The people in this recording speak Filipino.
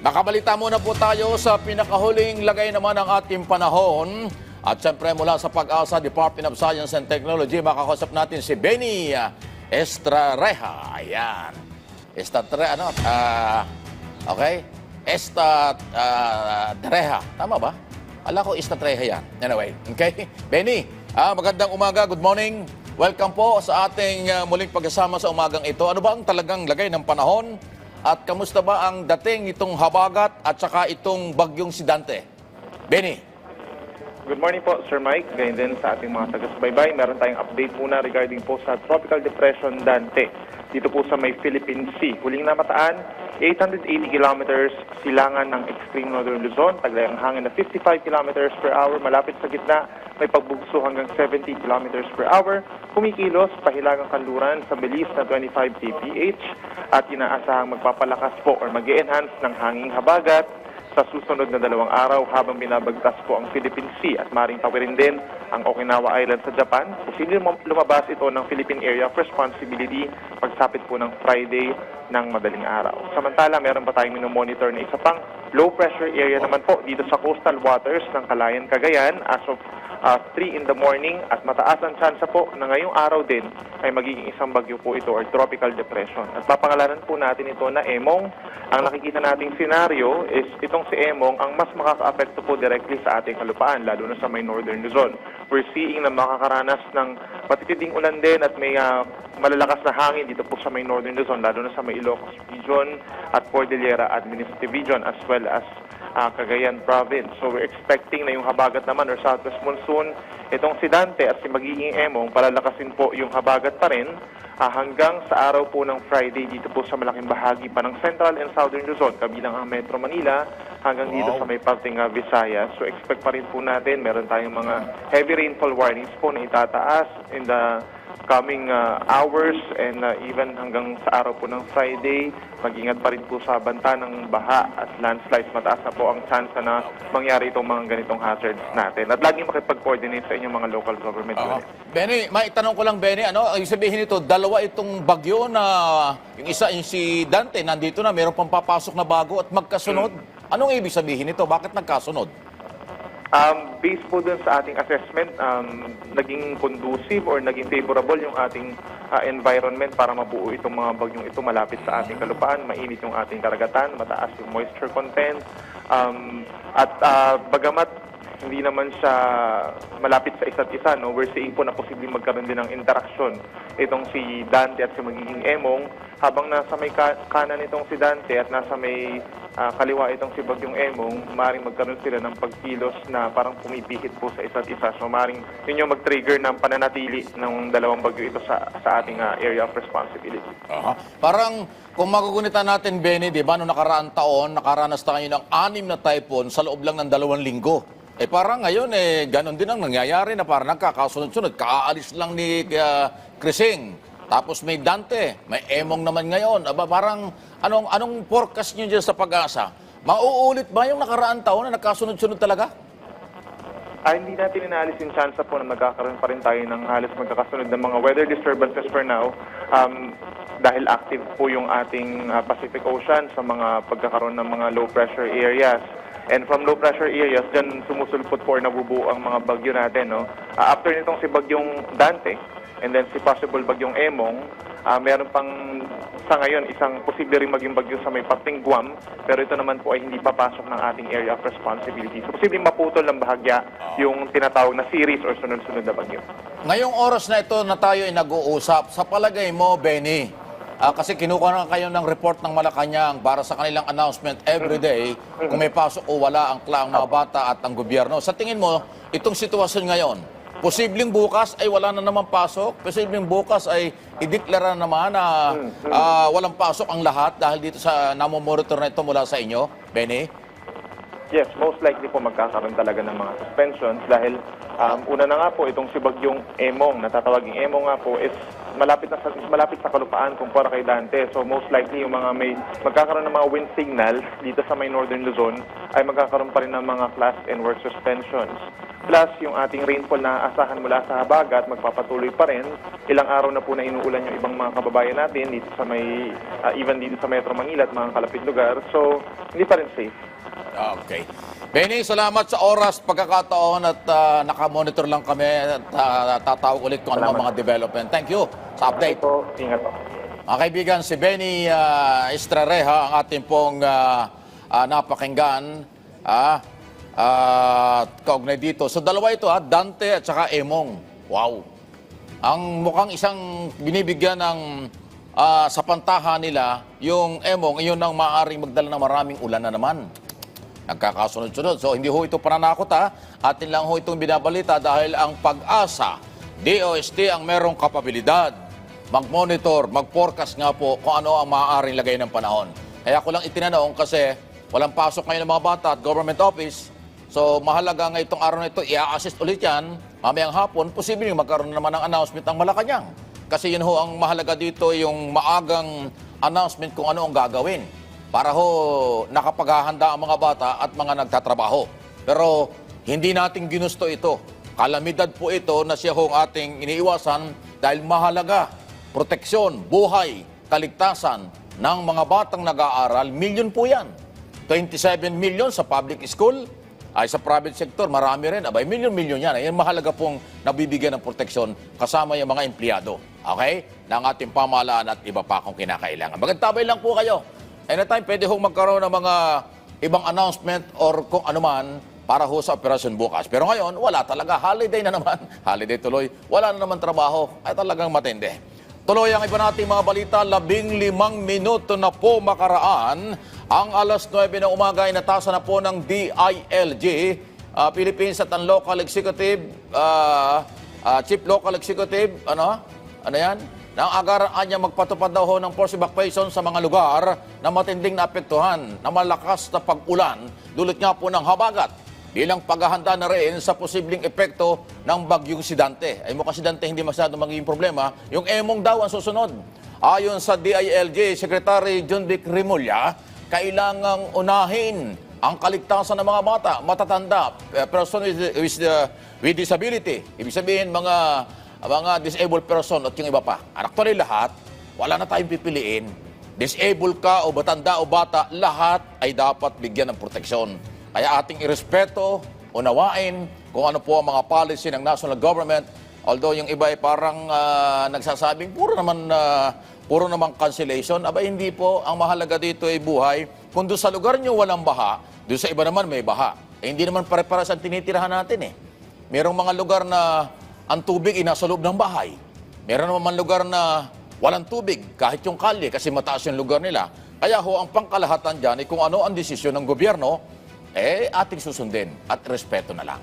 Nakabalita muna po tayo sa pinakahuling lagay naman ng ating panahon. At siyempre mula sa Pag-asa Department of Science and Technology, makakausap natin si Benny Estrareja. Ayan. Okay? Estrareja. Tama ba? Ala ko Estrareja yan. Anyway, okay? Benny, magandang umaga. Good morning. Welcome po sa ating muling pagkasama sa umagang ito. Ano ba ang talagang lagay ng panahon? At kamusta ba ang dating itong habagat at saka itong bagyong si Dante? Benny. Good morning po, Sir Mike. Ganyan din sa ating mga taga-subaybay. Meron tayong update muna regarding po sa Tropical Depression Dante. Dito po sa may Philippine Sea. Huling namataan, 880 kilometers silangan ng extreme northern Luzon. Taglay ang hangin na 55 kilometers per hour. Malapit sa gitna, may pagbugso hanggang 70 kilometers per hour. Kumikilos, pahilagang kanluran sa bilis na 25 kph. At inaasahang magpapalakas po or mag-enhance ng hanging habagat sa susunod na 2 araw habang binabagtas po ang Philippine Sea at maring tawirin din ang Okinawa Island sa Japan. Posibleng lumabas ito ng Philippine Area of Responsibility pagsapit po ng Friday ng madaling araw. Samantala, meron pa tayong minomonitor na isa pang low pressure area naman po dito sa coastal waters ng Calayan, Cagayan as of 3 in the morning at mataas ang tsansa po na ngayong araw din ay magiging isang bagyo po ito or tropical depression. At papangalanan po natin ito na Emong. Ang nakikita nating senaryo is itong si Emong ang mas makaka-apekto po directly sa ating kalupaan, lalo na sa may northern Luzon. We're seeing na makakaranas ng matitinding ulan din at may malalakas na hangin dito po sa may northern Luzon, lalo na sa may Ilocos Region at Cordillera Administrative Region as well as Cagayan Province. So we're expecting na yung habagat naman or southwest monsoon, itong si Dante at si magiging Emong, palalakasin po yung habagat pa rin hanggang sa araw po ng Friday dito po sa malaking bahagi pa ng Central and Southern Luzon, kabilang ang Metro Manila hanggang dito sa may parting Visayas. So expect pa rin po natin, meron tayong mga heavy rainfall warnings po na itataas in the coming hours and even hanggang sa araw po ng Friday. Mag-ingat pa rin po sa banta ng baha at landslides. Mataas na po ang chance na mangyari itong mga ganitong hazards natin. At laging makipag-coordinate sa inyong mga local government units. Benny, maitanong ko lang, Benny, yung sabihin nito, dalawa itong bagyo na yung isa yung si Dante, nandito na, mayroon pang papasok na bago at magkasunod. Anong ibig sabihin nito? Bakit nagkasunod? Based po dun sa ating assessment, naging conducive or naging favorable yung ating environment para mabuo itong mga bagyong ito malapit sa ating kalupaan. Mainit yung ating karagatan, mataas yung moisture content. Bagamat hindi naman siya malapit sa isa't isa, no? We're seeing po na posibleng magkaroon din ng interaksyon itong si Dante at si magiging Emong. Habang nasa may kanan itong si Dante at nasa may kaliwa itong si Bagyong Emong, maaaring magkaroon sila ng pagkilos na parang pumipihit po sa isa't isa. So maaaring yun yung mag-trigger ng pananatili ng dalawang bagyo ito sa ating area of responsibility. Parang kung magugunitan natin, Benny, di ba, noong nakaraang taon, nakaranas tayo ng 6 na typhoon sa loob lang ng 2 linggo. Parang ngayon, ganon din ang nangyayari na parang nagkakasunod-sunod. Kaalis lang ni Crising. Tapos may Dante, may Emong naman ngayon. Parang anong forecast nyo dyan sa Pag-asa? Mauulit ba yung nakaraang taon na nagkasunod-sunod talaga? Hindi natin inaalis yung chance po na magkakaroon pa rin tayo ng halos magkakasunod ng mga weather disturbances for now. Dahil active po yung ating Pacific Ocean sa mga pagkakaroon ng mga low pressure areas. And from low pressure areas, dyan sumusulpot po or nabubuo ang mga bagyo natin. No? After nitong si Bagyong Dante, and then si possible Bagyong Emong, meron pang sa ngayon isang posible rin maging bagyo sa may parting Guam, pero ito naman po ay hindi papasok ng ating area of responsibility. So posibleng maputol ng bahagya yung tinatawag na series or sunod-sunod na bagyo. Ngayong oras na ito na tayo ay nag-uusap, sa palagay mo, Benny, kasi kinukuha na kayo ng report ng Malacanang para sa kanilang announcement every day kung may pasok o wala ang mga bata at ang gobyerno. Sa tingin mo, itong sitwasyon ngayon, posibleng bukas ay wala na naman pasok, posibleng bukas ay ideklara naman na walang pasok ang lahat dahil dito sa namomonitor na ito mula sa inyo, Benny? Yes, most likely po magkakaroon talaga ng mga suspensions dahil una na nga po itong si Bagyong Emong, natatawaging Emong nga po is malapit sa kalupaan kumpara kay Dante. So most likely yung mga may magkakaroon ng mga wind signal dito sa may northern Luzon ay magkakaroon pa rin ng mga class and work suspensions. Plus, yung ating rainfall na asahan mula sa habagat, magpapatuloy pa rin. Ilang araw na po na inuulan yung ibang mga kababayan natin dito sa even dito sa Metro Manila at mga kalapit lugar. So, hindi pa rin safe. Okay. Benny, salamat sa oras, pagkakataon at nakamonitor lang kami at tatawag ulit kung ano mga development. Thank you sa update. Po, ingat po. Mga kaibigan, si Benny Estrareja, ang ating pong napakinggan. Kaugnay dito. So dalawa ito, Dante at saka Emong. Wow. Ang mukhang isang binibigyan ng sapantahan nila, yung Emong, yun ang maaaring magdala ng maraming ulan na naman. Nagkakasunod-sunod. So hindi ho ito pananakot atin lang ho itong binabalita dahil ang Pag-asa, DOST ang merong kapabilidad mag-monitor, mag-forecast nga po kung ano ang maaaring lagay ng panahon. Kaya ko lang itinanong kasi walang pasok ngayon ng mga bata at government office. So, mahalaga nga itong araw na ito, i-assist ulit yan. Mamayang hapon, posibleng magkaroon naman ng announcement ang Malacanang. Kasi yun ho, ang mahalaga dito, yung maagang announcement kung ano ang gagawin. Para ho, nakapaghahanda ang mga bata at mga nagtatrabaho. Pero, hindi natin ginusto ito. Kalamidad po ito na siya ho ang ating iniiwasan dahil mahalaga, proteksyon, buhay, kaligtasan ng mga batang nag-aaral, milyon po yan. 27 million sa public school, ay sa private sector, marami rin. Abay, milyon-milyon yan. Yan mahalaga pong nabibigyan ng proteksyon kasama yung mga empleyado. Okay? Ng ating pamahalaan at iba pa kung kinakailangan. Magandabay lang po kayo. Anytime, pwede hong magkaroon ng mga ibang announcement or kung anuman para ho sa operasyon bukas. Pero ngayon, wala talaga. Holiday na naman. Holiday tuloy. Wala na naman trabaho. Ay talagang matindi. Tuloy ang iba nating mga balita. 15 minuto na po makaraan. Ang alas 9 ng umaga ay natasa na po ng DILG, Philippines at ang Local Executive, Chief Local Executive, ano yan? Nang agaraan niya magpatupad daw ho ng force evacuation sa mga lugar na matinding naapektuhan na malakas na pag-ulan, dulot nga po ng habagat bilang paghahanda na rin sa posibleng epekto ng bagyong si Dante. Ay mukhang si Dante hindi masyado magiging problema. Yung Emong daw ang susunod. Ayon sa DILG, Secretary John Vic Remulla, kailangang unahin ang kaligtasan ng mga bata, matatanda, person with disability. Ibig sabihin, mga disabled person at yung iba pa. Actually, lahat, wala na tayong pipiliin. Disabled ka o matanda o bata, lahat ay dapat bigyan ng proteksyon. Kaya ating irespeto, unawain kung ano po ang mga policy ng national government. Although yung iba ay parang nagsasabing puro naman cancellation. Aba hindi po, ang mahalaga dito ay buhay. Kung doon sa lugar nyo walang baha, doon sa iba naman may baha. Hindi naman pare-pares ang tinitirahan natin Merong mga lugar na ang tubig ay nasa loob ng bahay. Meron naman lugar na walang tubig kahit yung kalye kasi mataas yung lugar nila. Kaya ho, ang pangkalahatan dyan ay kung ano ang desisyon ng gobyerno, ating susundin at respeto na lang.